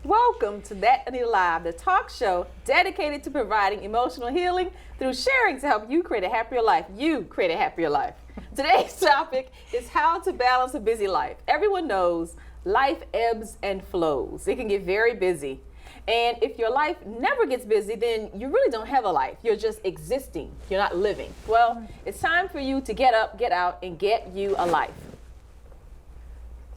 Welcome to That Anita Live, the talk show dedicated to providing emotional healing through sharing to help you create a happier life. You create a happier life. Today's topic is how to balance a busy life. Everyone knows life ebbs and flows. It can get very busy. And if your life never gets busy, then you really don't have a life. You're just existing. You're not living. Well, it's time for you to get up, get out, and get you a life.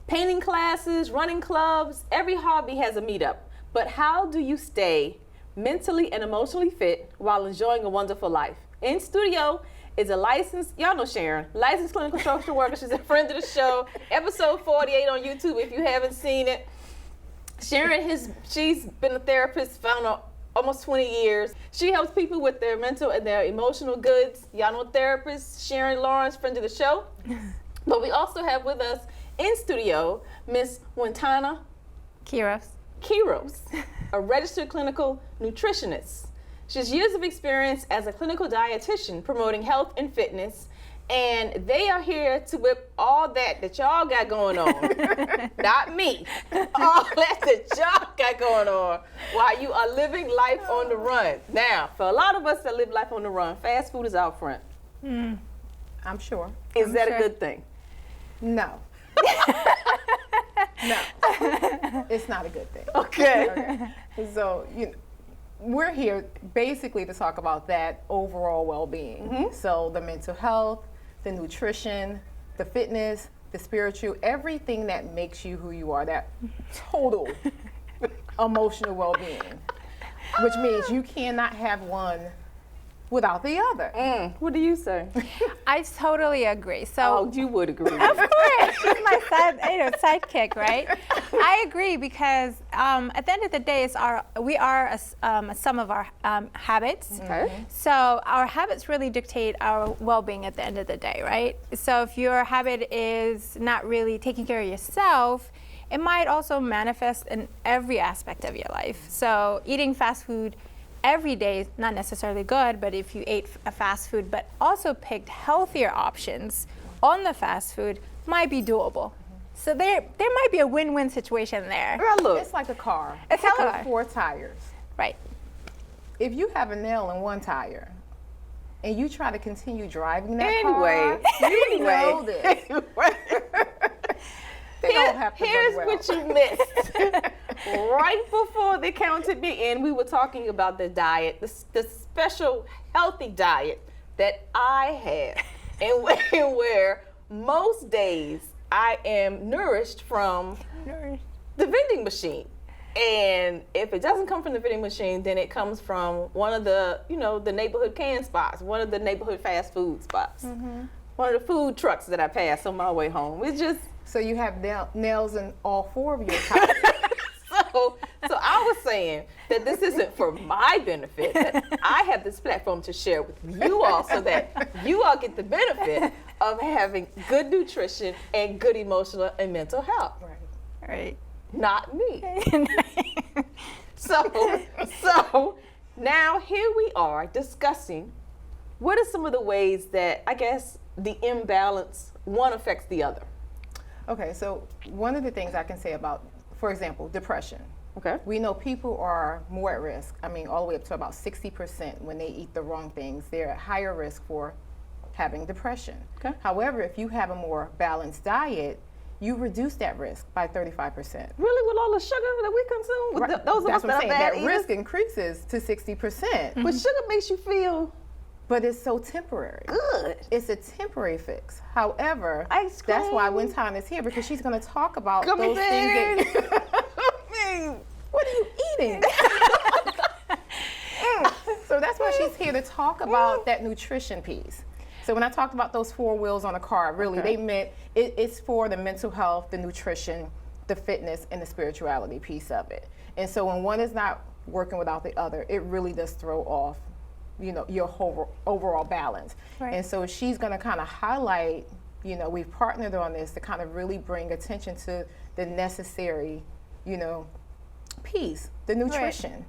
Painting classes, running clubs, every hobby has a meetup. But how do you stay mentally and emotionally fit while enjoying a wonderful life? In studio is a licensed, y'all know Sharon, licensed clinical social worker. She's a friend of the show. Episode 48 on YouTube if you haven't seen it. Sharon, she's been a therapist for almost 20 years. She helps people with their mental and their emotional goods. Y'all know therapist Sharon Lawrence, friend of the show. But we also have with us in studio, Miss Wintana Kiros, a registered clinical nutritionist. She has years of experience as a clinical dietitian promoting health and fitness, and they are here to whip all that y'all got going on, not me, all that y'all got going on while you are living life on the run. Now, for a lot of us that live life on the run, fast food is out front. I'm sure. Is that a good thing? No. No, it's not a good thing. Okay. So, we're here basically to talk about that overall well-being. Mm-hmm. So the mental health, the nutrition, the fitness, the spiritual, everything that makes you who you are, that total emotional well-being, which means you cannot have one without the other. What do you say? I totally agree. So You would agree. of course, she's my sidekick, right? I agree because at the end of the day, we are a sum of our habits. Okay. So our habits really dictate our well-being at the end of the day, right? So if your habit is not really taking care of yourself, it might also manifest in every aspect of your life. So eating fast food every day is not necessarily good, but if you ate a fast food but also picked healthier options on the fast food, might be doable. So there might be a win-win situation there. Girl, look. It's like a car. It's a car. With 4 tires. Right. If you have a nail in one tire and you try to continue driving that Anyway. car, you know this. They don't have to Here's run well. what you missed. Right before they counted me in, we were talking about the diet, the special healthy diet that I have, and where most days I am nourished from the vending machine. And if it doesn't come from the vending machine, then it comes from one of the, the neighborhood can spots, one of the neighborhood fast food spots, one of the food trucks that I pass on my way home. It's just. So you have nails in all 4 of your tires. So I was saying that this isn't for my benefit, that I have this platform to share with you all so that you all get the benefit of having good nutrition and good emotional and mental health. Right. Not me. So now here we are discussing what are some of the ways that I guess the imbalance, one affects the other. Okay, so one of the things I can say about, for example, depression. Okay. We know people are more at risk. I mean, all the way up to about 60% when they eat the wrong things, they're at higher risk for having depression. Okay. However, if you have a more balanced diet, you reduce that risk by 35%. Really, with all the sugar that we consume? With Right. those of us That's what I'm that are saying. bad That eaters? risk increases to 60%. But sugar makes you feel But it's so temporary. good. It's a temporary fix. However, Ice that's why cream. Wintana is here, because she's going to talk about Gummy those things. bears. What are you eating? So that's why she's here to talk about that nutrition piece. So when I talked about those 4 wheels on a car, really, Okay. they meant it's for the mental health, the nutrition, the fitness, and the spirituality piece of it. And so when one is not working without the other, it really does throw off, your whole overall balance. Right. And so she's going to kind of highlight, we've partnered on this to kind of really bring attention to the necessary, piece, the nutrition.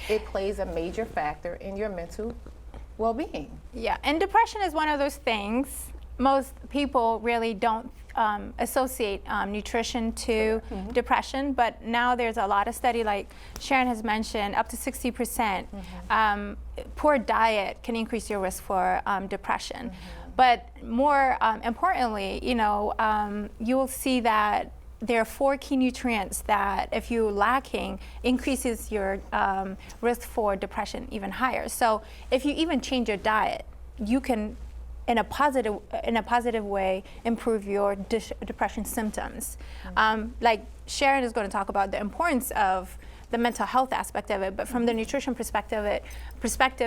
It plays a major factor in your mental well-being. Yeah, and depression is one of those things most people really don't associate nutrition to depression, but now there's a lot of study, like Sharon has mentioned, up to 60%. Poor diet can increase your risk for depression. But more importantly, you know, you will see that there are 4 key nutrients that, if you're lacking, increases your risk for depression even higher. So if you even change your diet, you can, in a positive way, improve your depression symptoms. Like Sharon is going to talk about the importance of the mental health aspect of it, but from the nutrition perspective,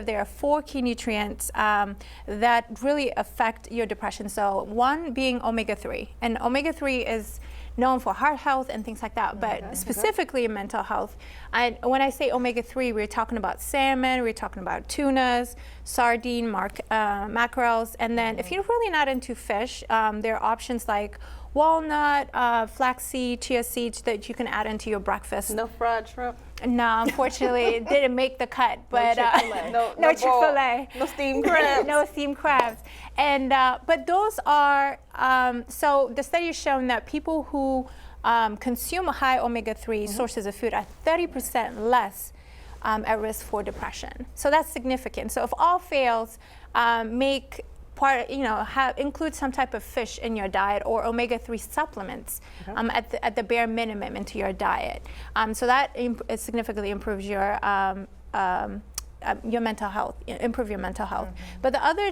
there are 4 key nutrients that really affect your depression. So one being omega-3, and omega-3 is known for heart health and things like that, but specifically in mental health. When I say omega-3, we're talking about salmon, we're talking about tunas, sardine, mackerels, and then if you're really not into fish, there are options like walnut, flaxseed, chia seeds that you can add into your breakfast. No fried shrimp? No, unfortunately, it didn't make the cut. But no Chick-fil-A. No steamed crabs. No steamed crabs. And but those are so the study has shown that people who consume high omega-3 sources of food are 30% less at risk for depression. So that's significant. So if all fails, include some type of fish in your diet or omega-3 supplements at the bare minimum into your diet. So that significantly improves your mental health, improve your mental health. But the other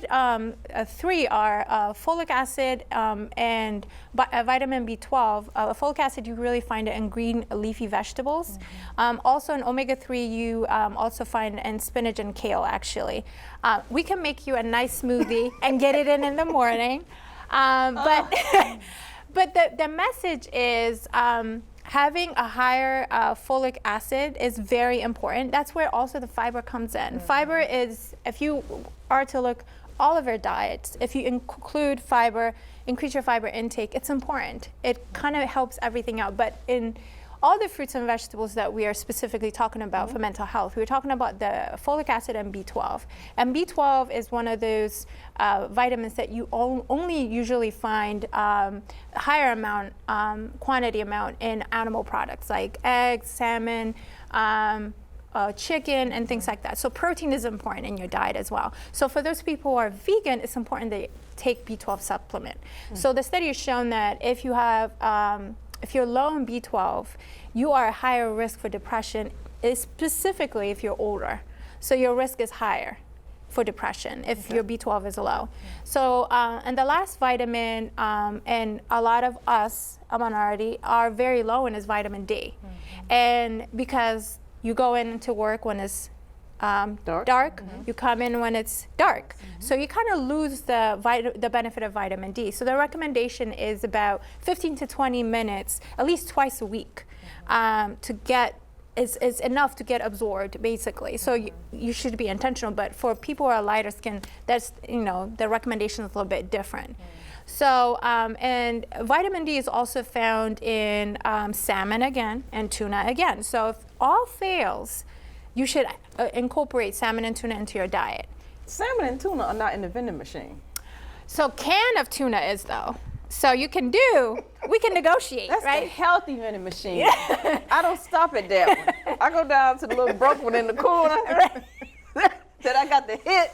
3 are folic acid and vitamin B12. Folic acid, you really find it in green leafy vegetables. Also in omega-3, you also find in spinach and kale, actually. We can make you a nice smoothie and get it in the morning. But the message is, having a higher folic acid is very important. That's where also the fiber comes in. Fiber is, if you are to look all of your diets, if you include fiber, increase your fiber intake, it's important. It kind of helps everything out. But in all the fruits and vegetables that we are specifically talking about for mental health, we're talking about the folic acid and B12. And B12 is one of those vitamins that you only usually find higher amount, quantity amount in animal products like eggs, salmon, chicken, and things like that. So protein is important in your diet as well. So for those people who are vegan, it's important they take B12 supplement. So the study has shown that if you have if you're low in B12, you are at higher risk for depression, specifically if you're older. So your risk is higher for depression if your B12 is low. So, and the last vitamin, and a lot of us, a minority, are very low in is vitamin D. And because you go into work when it's dark, you come in when it's dark. So you kind of lose the benefit of vitamin D. So the recommendation is about 15 to 20 minutes, at least twice a week, to get, is enough to get absorbed, basically. So you should be intentional, but for people who are lighter skin, that's, the recommendation is a little bit different. So, and vitamin D is also found in salmon again, and tuna again. So if all fails, you should incorporate salmon and tuna into your diet. Salmon and tuna are not in the vending machine. So can of tuna is, though. So we can negotiate, That's right? the healthy vending machine. I don't stop at that one. I go down to the little broke one in the corner that I got the hit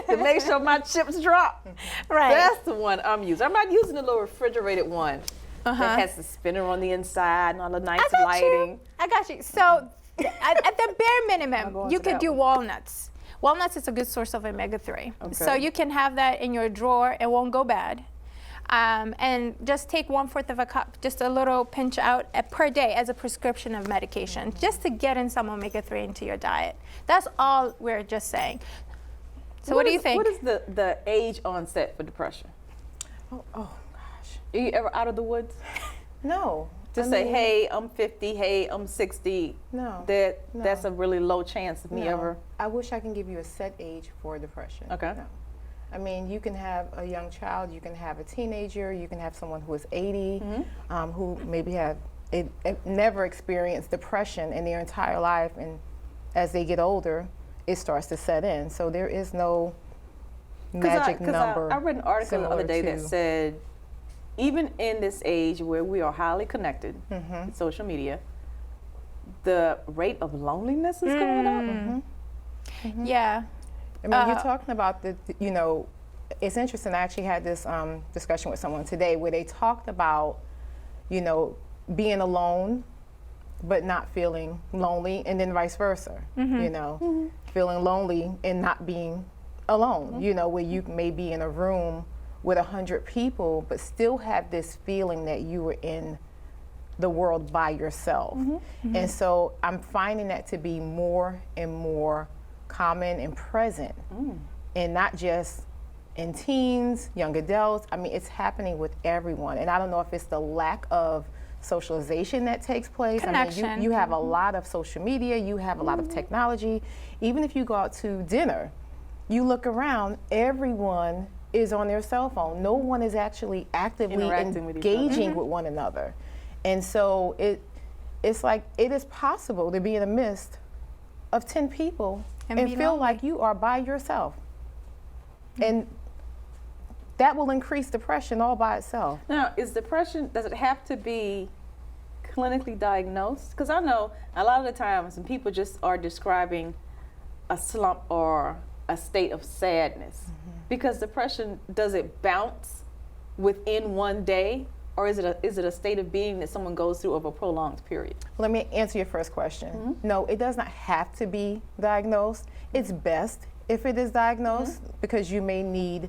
to make sure my chips drop. Right. That's the one I'm using. I'm not using the little refrigerated one that has the spinner on the inside and all the nice lighting. I got you. So at the bare minimum, you could do walnuts. Walnuts is a good source of omega-3. Okay. So you can have that in your drawer. It won't go bad. And just take 1/4 of a cup, just a little pinch out per day as a prescription of medication, just to get in some omega-3 into your diet. That's all we're just saying. So what do you think? What is the age onset for depression? Oh gosh. Are you ever out of the woods? No. To say, hey, I'm 50, hey, I'm 60. No. That's a really low chance of me ever. I wish I can give you a set age for depression. Okay. No. I mean, you can have a young child, you can have a teenager, you can have someone who is 80, who maybe have never experienced depression in their entire life, and as they get older, it starts to set in. So there is no magic number. I read an article the other day similar that to- said, even in this age where we are highly connected, with social media, the rate of loneliness is going up. Yeah. I mean, you're talking about it's interesting. I actually had this discussion with someone today where they talked about, being alone, but not feeling lonely, and then vice versa. Feeling lonely and not being alone. Where you may be in a room with 100 people, but still have this feeling that you were in the world by yourself. And so I'm finding that to be more and more common and present, and not just in teens, young adults. I mean, it's happening with everyone. And I don't know if it's the lack of socialization that takes place. I mean, you have a lot of social media, you have a lot of technology. Even if you go out to dinner, you look around, everyone is on their cell phone. No one is actually actively Interacting with each other. engaging with one another. And so it's like it is possible to be in the midst of 10 people and be feel lonely. like you are by yourself. And that will increase depression all by itself. Now, is depression, does it have to be clinically diagnosed? Because I know a lot of the times when people just are describing a slump or a state of sadness, because depression, does it bounce within one day, or is it a state of being that someone goes through over a prolonged period? Let me answer your first question. No, it does not have to be diagnosed. It's best if it is diagnosed because you may need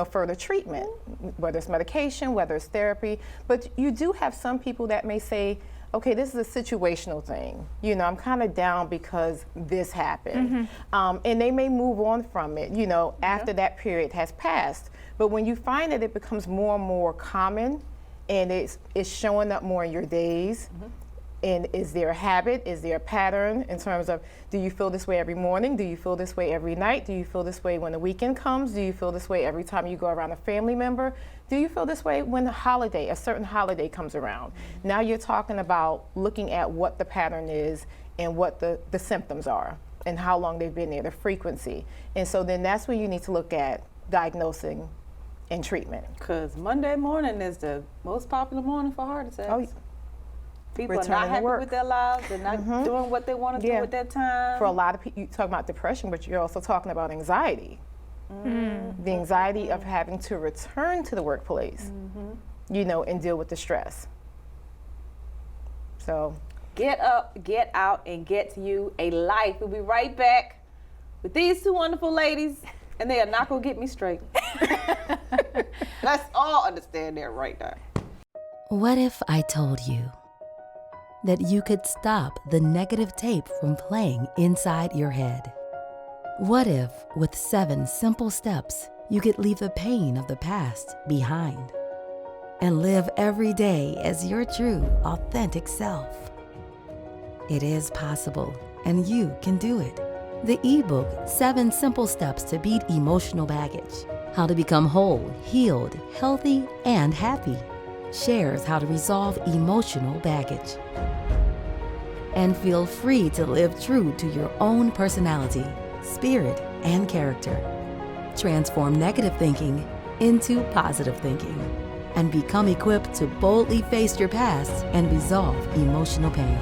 further treatment, whether it's medication, whether it's therapy. But you do have some people that may say, okay, this is a situational thing. I'm kind of down because this happened. And they may move on from it, after that period has passed. But when you find that it becomes more and more common and it's showing up more in your days, and is there a habit? Is there a pattern in terms of, do you feel this way every morning? Do you feel this way every night? Do you feel this way when the weekend comes? Do you feel this way every time you go around a family member? Do you feel this way when a certain holiday comes around? Now you're talking about looking at what the pattern is and what the symptoms are and how long they've been there, the frequency. And so then that's when you need to look at diagnosing and treatment. Because Monday morning is the most popular morning for heart attacks. Oh, People are returning not to happy work. with their lives. They're not doing what they want to do Yeah. with their time. For a lot of people, you talk about depression, but you're also talking about anxiety. The anxiety of having to return to the workplace, and deal with the stress. So, Get up, get out, and get you a life. We'll be right back with these two wonderful ladies, and they are not going to get me straight. Let's all understand that right now. What if I told you that you could stop the negative tape from playing inside your head? What if, with 7 simple steps, you could leave the pain of the past behind and live every day as your true, authentic self? It is possible, and you can do it. The ebook, 7 Simple Steps to Beat Emotional Baggage, How to Become Whole, Healed, Healthy, and Happy, shares how to resolve emotional baggage and feel free to live true to your own personality, spirit, and character. Transform negative thinking into positive thinking and become equipped to boldly face your past and resolve emotional pain.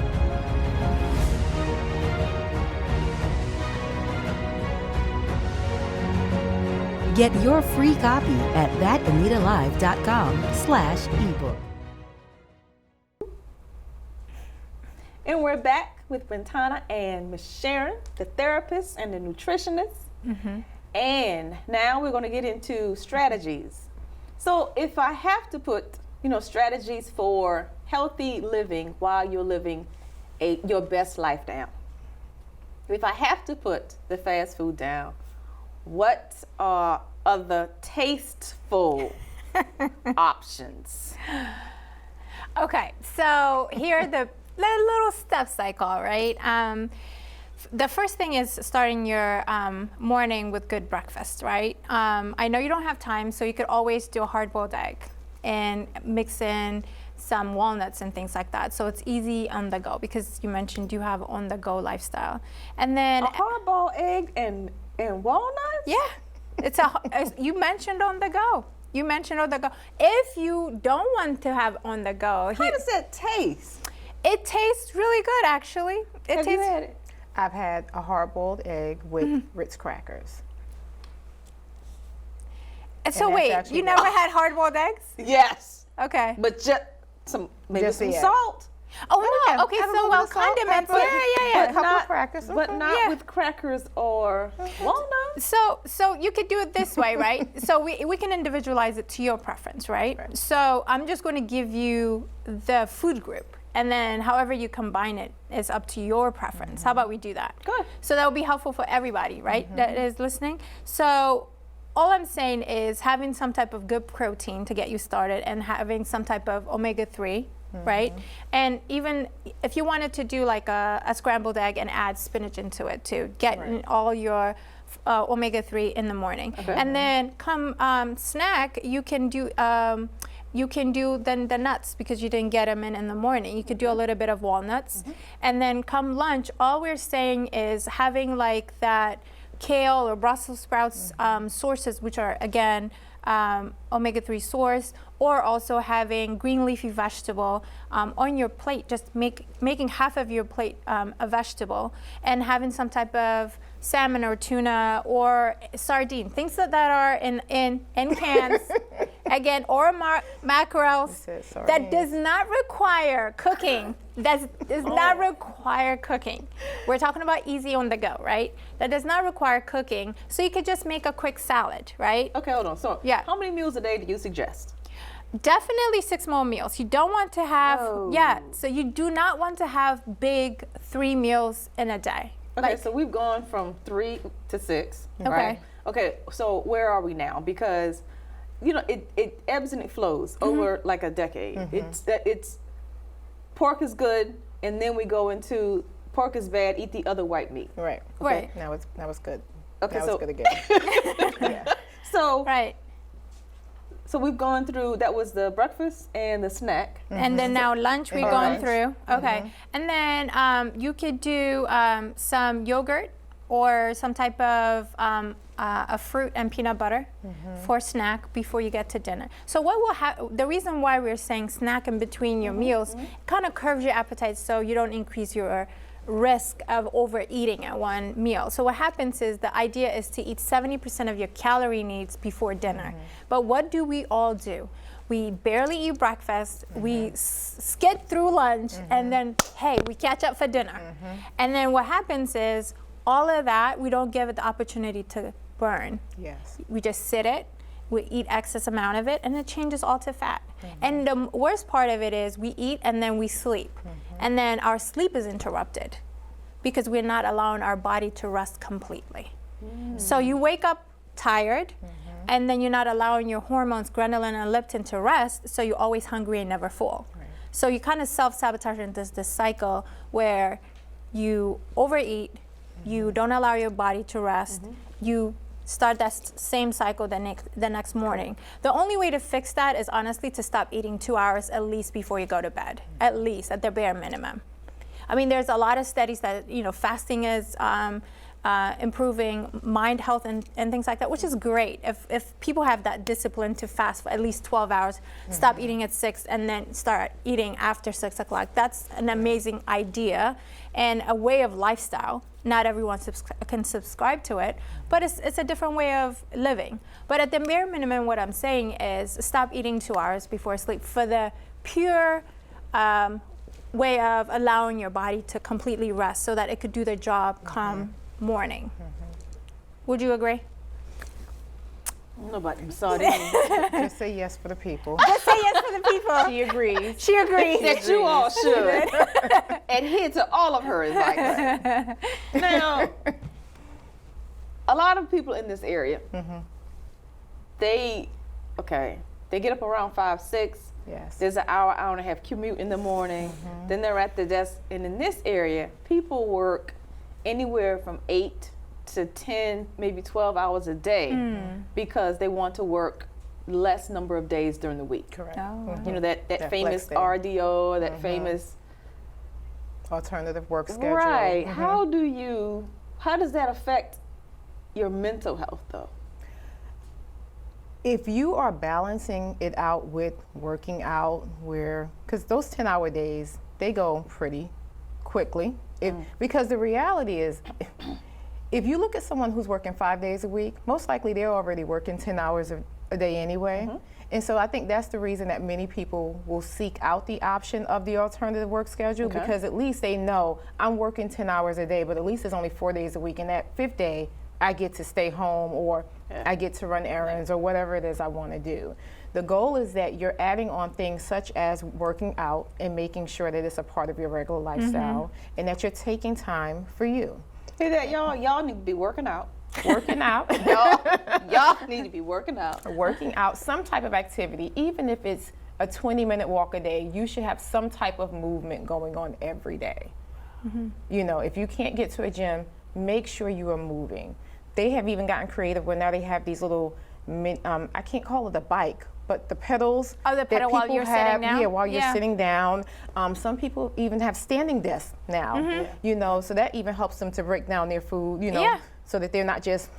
Get your free copy at thatanitalive.com/ebook. And we're back with Wintana and Miss Sharon, the therapist and the nutritionist. And now we're going to get into strategies. So if I have to put, strategies for healthy living while you're living your best life down. If I have to put the fast food down, what are other tasteful options? Okay, so here are the little steps I call, right? The first thing is starting your morning with good breakfast, right? I know you don't have time, so you could always do a hard-boiled egg and mix in some walnuts and things like that. So it's easy on the go because you mentioned you have on the go lifestyle. And then A hard-boiled egg and walnuts? yeah, You mentioned on the go. You mentioned on the go. If you don't want to have on the go, How does that taste? it tastes really good, actually. Have you had it? I've had a hard-boiled egg with Ritz crackers. So that's wait, actually you good. never had hard-boiled eggs? Yes, Okay. but just some maybe Just some the egg. salt. Oh yeah. no. Okay. Have a So little well, bit of salt, condiments. pepper, Yeah. a couple of crackers, but okay. not Yeah. with crackers or walnuts. So you could do it this way, right? So we can individualize it to your preference, right? So I'm just going to give you the food group, and then however you combine it is up to your preference. How about we do that? Good. So that will be helpful for everybody, right? That is listening. So all I'm saying is having some type of good protein to get you started, and having some type of omega-3. Right? And even if you wanted to do like a scrambled egg and add spinach into it too, get in all your omega-3 in the morning. Okay. And then come snack, you can do then the nuts, because you didn't get them in the morning. You could do a little bit of walnuts. And then come lunch, all we're saying is having like that kale or Brussels sprouts sources, which are again omega-3 source, or also having green leafy vegetable on your plate, just making half of your plate a vegetable, and having some type of salmon or tuna or sardine, things that are in cans, again, or mackerels, that does not require cooking. That does not require cooking. We're talking about easy on the go, right? That does not require cooking. So you could just make a quick salad, right? Okay, hold on. So, Yeah. how many meals a day do you suggest? Definitely 6 more meals. You don't want to have, so you do not want to have big 3 meals in a day. Okay, so we've gone from 3 to 6. Okay. Right? Okay, so where are we now? Because, it ebbs and it flows over like a decade. It's pork is good, and then we go into pork is bad, eat the other white meat. Right. Right. Now it's good. Okay, now so it's good again. Yeah. So Right. So we've gone through, that was the breakfast and the snack. And then now lunch we've And gone lunch. through. Okay. And then you could do some yogurt or some type of a fruit and peanut butter for snack before you get to dinner. So what will the reason why we're saying snack in between your meals kind of curbs your appetite, so you don't increase your risk of overeating at one meal. So what happens is, the idea is to eat 70% of your calorie needs before dinner. But what do we all do? We barely eat breakfast, we skip through lunch, and then, hey, we catch up for dinner. And then what happens is, all of that, we don't give it the opportunity to burn. Yes. We just sit it, we eat excess amount of it, and it changes all to fat. And the worst part of it is, we eat and then we sleep. And then our sleep is interrupted because we're not allowing our body to rest completely. So you wake up tired, and then you're not allowing your hormones, ghrelin and leptin, to rest, so you're always hungry and never full. So you kind of self-sabotage into this cycle where you overeat, you don't allow your body to rest, you start that same cycle the next morning. The only way to fix that is honestly to stop eating 2 hours at least before you go to bed, at least, at the bare minimum. I mean, there's a lot of studies that, fasting is improving mind health and things like that, which is great. If people have that discipline to fast for at least 12 hours, stop eating at 6 and then start eating after 6 o'clock, that's an amazing idea and a way of lifestyle. Not everyone can subscribe to it, but it's a different way of living. But at the bare minimum, what I'm saying is, stop eating 2 hours before sleep for the pure way of allowing your body to completely rest so that it could do the job come morning. Would you agree? I don't know about them sardines. Just say yes for the people. Just say yes for the people. She agrees. She agrees. That you all should adhere to all of her advice. Now, a lot of people in this area, they get up around 5, 6. Yes. There's an hour and a half commute in the morning. Then they're at the desk. And in this area, people work anywhere from 8 to 10, maybe 12 hours a day because they want to work less number of days during the week. Correct. You know, that famous flex day. RDO, that famous Alternative work schedule. Right. How does that affect your mental health though? If you are balancing it out with working out, because those 10-hour days, they go pretty quickly. Because the reality is, if you look at someone who's working 5 days a week, most likely they're already working 10 hours a day anyway. And so I think that's the reason that many people will seek out the option of the alternative work schedule, because at least they know I'm working 10 hours a day, but at least it's only 4 days a week. And that 5th day, I get to stay home, or I get to run errands, or whatever it is I want to do. The goal is that you're adding on things such as working out and making sure that it's a part of your regular lifestyle, and that you're taking time for you. Hear that, y'all? Y'all need to be working out. Working out. Y'all need to be working out. Working out, some type of activity, even if it's a 20-minute walk a day, you should have some type of movement going on every day. You know, if you can't get to a gym, make sure you are moving. They have even gotten creative where now they have these little, I can't call it a bike, but the pedals. Oh, the pedal while you're sitting down? Yeah, while you're sitting down. Some people even have standing desks now, you know, so that even helps them to break down their food, you know, so that they're not just,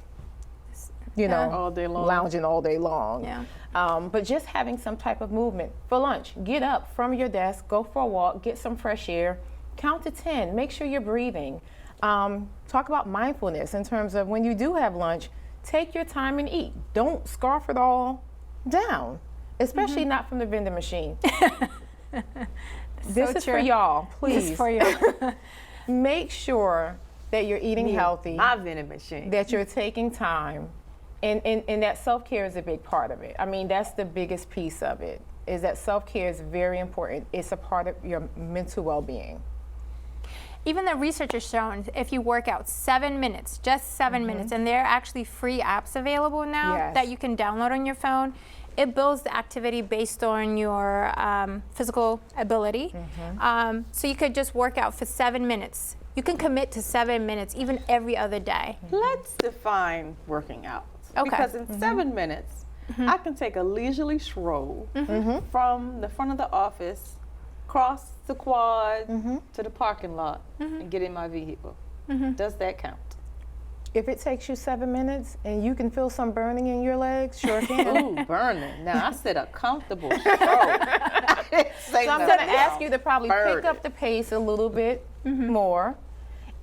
you know, all day long, lounging all day long. But just having some type of movement. For lunch, get up from your desk, go for a walk, get some fresh air, count to 10, make sure you're breathing. Talk about mindfulness in terms of when you do have lunch, take your time and eat. Don't scarf it all down, especially not from the vending machine. This is for y'all, please. This is for you. Make sure that you're eating healthy. My vending machine. That you're taking time, and that self-care is a big part of it. I mean, that's the biggest piece of it, is that self-care is very important. It's a part of your mental well-being. Even the research has shown if you work out 7 minutes, just 7 minutes, and there are actually free apps available now that you can download on your phone, it builds the activity based on your physical ability. So you could just work out for 7 minutes. You can commit to 7 minutes even every other day. Let's define working out. Okay. Because in 7 minutes, I can take a leisurely stroll from the front of the office, cross the quad to the parking lot, and get in my vehicle. Does that count? If it takes you 7 minutes and you can feel some burning in your legs, sure can. Ooh, burning. Now, I said a comfortable stroll. I didn't say So I'm going to ask you to probably pick up the pace a little bit more.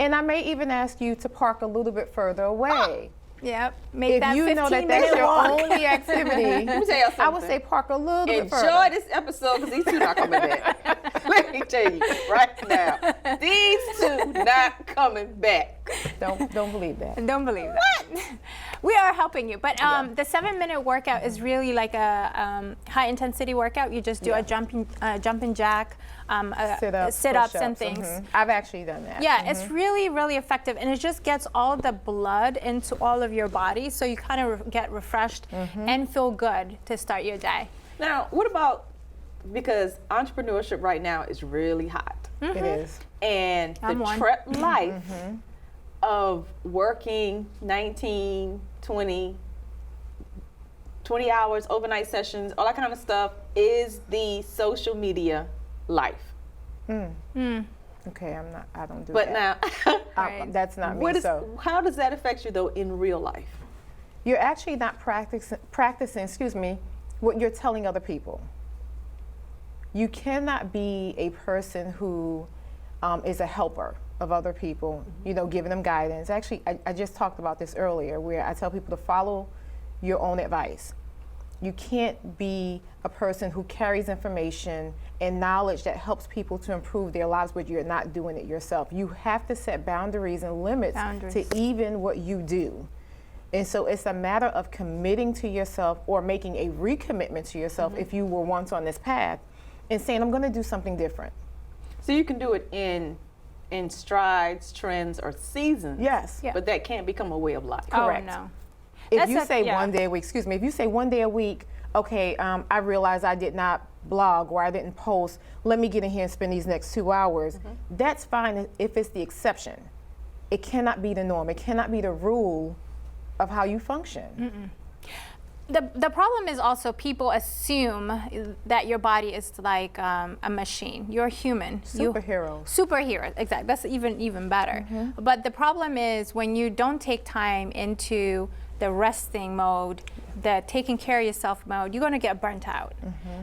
And I may even ask you to park a little bit further away. Yep. Make If that you know that that's your only activity, Let me tell you something. I would say park a little bit further. Enjoy this episode because these two not coming back. Let me tell you right now, these two not coming back. Don't believe that. Don't believe that. We are helping you, but the 7-minute workout is really like a high intensity workout. You just do a jumping jack, sit-ups and things. I've actually done that. Yeah, it's really, really effective, and it just gets all the blood into all of your body, so you kind of get refreshed and feel good to start your day. Now, what about, because entrepreneurship right now is really hot. It is. And the life of working 19, 20 hours, overnight sessions, all that kind of stuff is the social media life. Okay, I don't do but that. Now, that's not me. How does that affect you though in real life? You're actually not practicing, what you're telling other people. You cannot be a person who is a helper of other people, you know, giving them guidance. Actually, I just talked about this earlier, where I tell people to follow your own advice. You can't be a person who carries information and knowledge that helps people to improve their lives, but you're not doing it yourself. You have to set boundaries and limits to even what you do. And so it's a matter of committing to yourself or making a recommitment to yourself if you were once on this path and saying, I'm going to do something different. So you can do it in strides, trends, or seasons. Yes. But that can't become a way of life. Correct. Oh, no. If you say 1 day a week, if you say 1 day a week, okay, I realized I did not blog or I didn't post, let me get in here and spend these next 2 hours. That's fine if it's the exception. It cannot be the norm. It cannot be the rule of how you function. The problem is also people assume that your body is like a machine. You're human. Superheroes, exactly. That's even better. But the problem is when you don't take time into the resting mode, the taking care of yourself mode, you're going to get burnt out.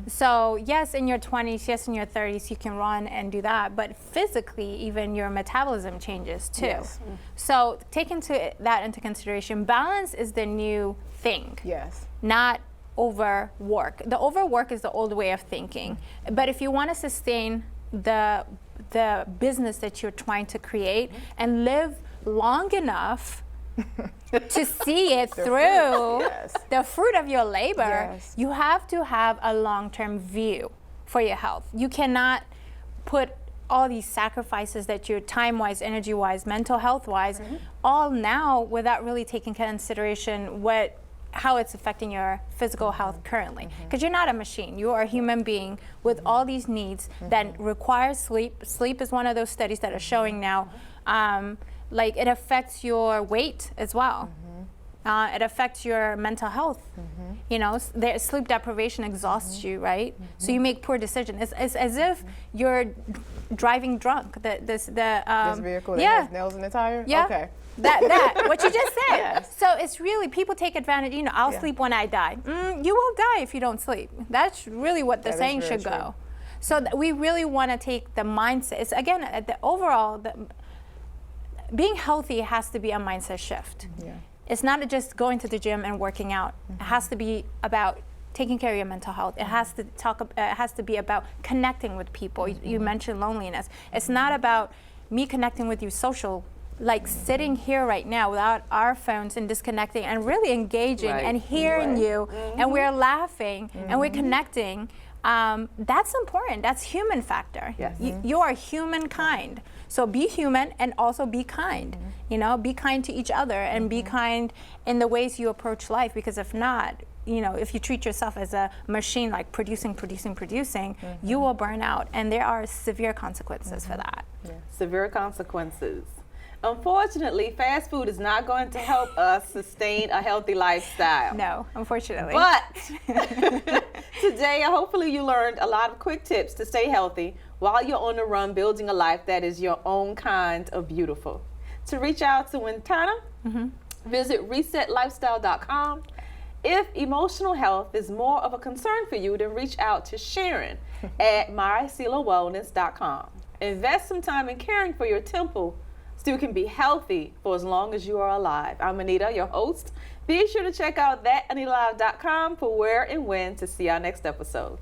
So yes, in your 20s, yes, in your 30s, you can run and do that, but physically, even your metabolism changes too. Yes. So take that into consideration. Balance is the new thing, Yes. not overwork. The overwork is the old way of thinking. But if you want to sustain the business that you're trying to create and live long enough to see it through, Yes. the fruit of your labor, Yes. you have to have a long-term view for your health. You cannot put all these sacrifices that you're time-wise, energy-wise, mental health-wise, all now without really taking consideration how it's affecting your physical health currently. Because you're not a machine. You are a human being with all these needs that require sleep. Sleep is one of those studies that are showing now, like it affects your weight as well. It affects your mental health. You know, sleep deprivation exhausts you, right? So you make poor decisions. It's as if you're driving drunk. This vehicle that yeah. has nails in the tire? Yeah. Okay. That what you just said. Yes. So it's really, people take advantage, you know, I'll Yeah. sleep when I die. You will die if you don't sleep. That's really what the That is saying very should true. go. So we really want to take the mindset. It's again, the overall, being healthy has to be a mindset shift. Yeah. It's not just going to the gym and working out. It has to be about taking care of your mental health. It has to be about connecting with people. You mentioned loneliness. It's not about me connecting with you social, like sitting here right now without our phones and disconnecting and really engaging Right. and hearing you, and we're laughing and we're connecting. That's important. That's human factor. Yes. You are humankind. So be human and also be kind. You know, be kind to each other and be kind in the ways you approach life, because if not, you know, if you treat yourself as a machine, like producing, you will burn out, and there are severe consequences for that. Severe consequences. Unfortunately, fast food is not going to help us sustain a healthy lifestyle. No, unfortunately. But today, hopefully you learned a lot of quick tips to stay healthy while you're on the run, building a life that is your own kind of beautiful. To reach out to Wintana, visit resetlifestyle.com. If emotional health is more of a concern for you, then reach out to Sharon at myselawellness.com. Invest some time in caring for your temple so you can be healthy for as long as you are alive. I'm Anita, your host. Be sure to check out thatanitalive.com for where and when to see our next episode.